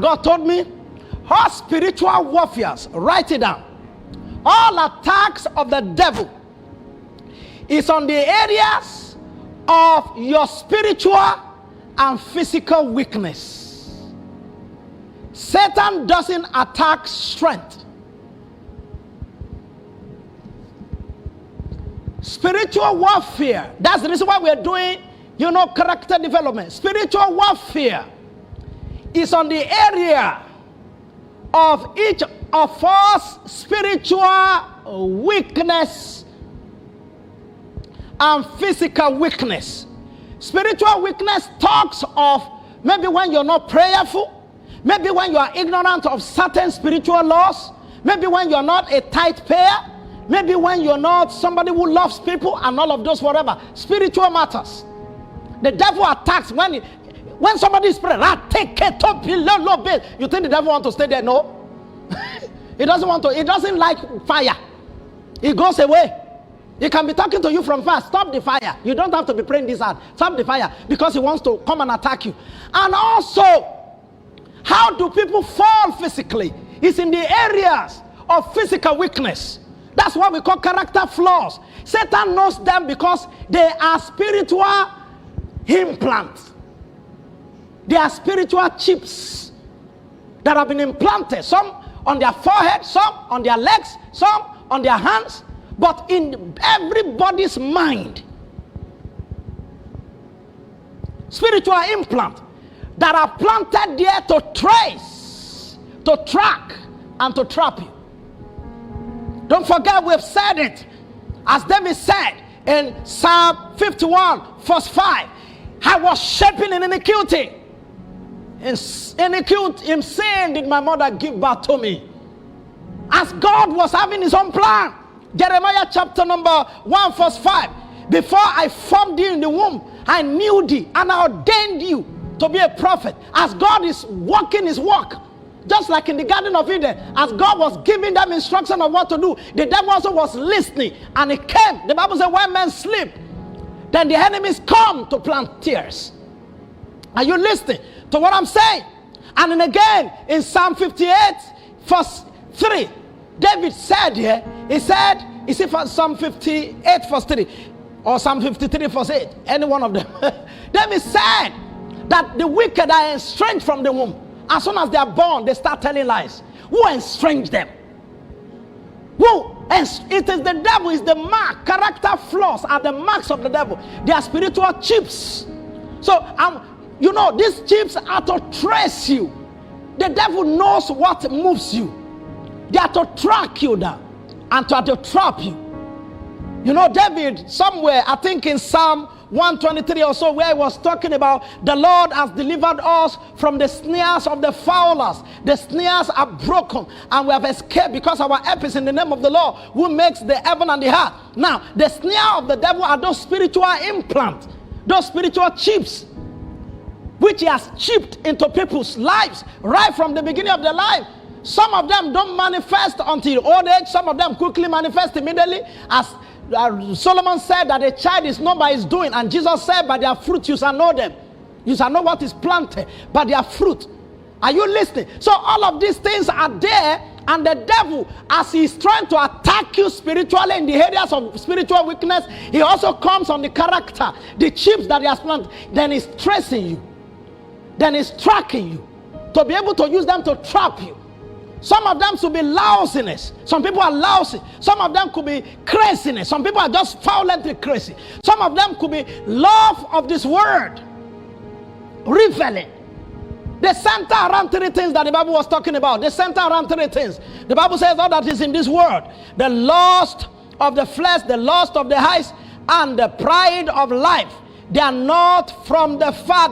God told me, all spiritual warfares, write it down. All attacks of the devil is on the areas of your spiritual and physical weakness. Satan doesn't attack strength. Spiritual warfare, that's the reason why we're doing, character development. Spiritual warfare is on the area of each of us spiritual weakness and physical weakness. Spiritual weakness talks of maybe when you're not prayerful, maybe when you are ignorant of certain spiritual laws, maybe when you're not a tithe payer, maybe when you're not somebody who loves people and all of those, whatever. Spiritual matters. The devil attacks when somebody is praying, take it up, you think the devil wants to stay there? No. He doesn't want to. He doesn't like fire. He goes away. He can be talking to you from far. Stop the fire. You don't have to be praying this hard. Stop the fire, because he wants to come and attack you. And also, how do people fall physically? It's in the areas of physical weakness. That's what we call character flaws. Satan knows them because they are spiritual implants. They are spiritual chips that have been implanted. Some on their forehead, some on their legs, some on their hands, but in everybody's mind. Spiritual implant that are planted there to trace, to track, and to trap you. Don't forget, we've said it. As David said in Psalm 51, verse 5, I was shaping in iniquity. In sin did my mother give birth to me. As God was having his own plan. Jeremiah chapter number 1 verse 5. Before I formed thee in the womb, I knew thee and I ordained you to be a prophet. As God is working his work, just like in the Garden of Eden, as God was giving them instruction of what to do, the devil also was listening, and it came. The Bible said, when men sleep, then the enemies come to plant tears. Are you listening to what I'm saying? And then again in Psalm 58 verse 3, David said here, he said, is it Psalm 58 verse 3 or Psalm 53 verse 8, any one of them? David said that the wicked are estranged from the womb. As soon as they are born, they start telling lies. Who estranged them? Who? It is the devil, is the mark. Character flaws are the marks of the devil. They are spiritual chips. So these chips are to trace you. The devil knows what moves you. They are to track you down and to trap you. David, somewhere, I think in Psalm 123 or so, where he was talking about the Lord has delivered us from the snares of the fowlers. The snares are broken and we have escaped because our help is in the name of the Lord who makes the heaven and the earth. Now, the snare of the devil are those spiritual implants, those spiritual chips, which he has chipped into people's lives right from the beginning of their life. Some of them don't manifest until old age. Some of them quickly manifest immediately. As Solomon said that a child is known by his doing, and Jesus said, by their fruit you shall know them. You shall know what is planted by their fruit. Are you listening? So all of these things are there, and the devil, as he's trying to attack you spiritually in the areas of spiritual weakness, he also comes on the character, the chips that he has planted. Then he's tracing you. Then he's tracking you to be able to use them to trap you. Some of them should be lousiness. Some people are lousy. Some of them could be craziness. Some people are just violently crazy. Some of them could be love of this word, reveling. They center around three things that the Bible was talking about. They center around three things. The Bible says all that is in this word: the lust of the flesh, the lust of the eyes, and the pride of life. They are not from the Father.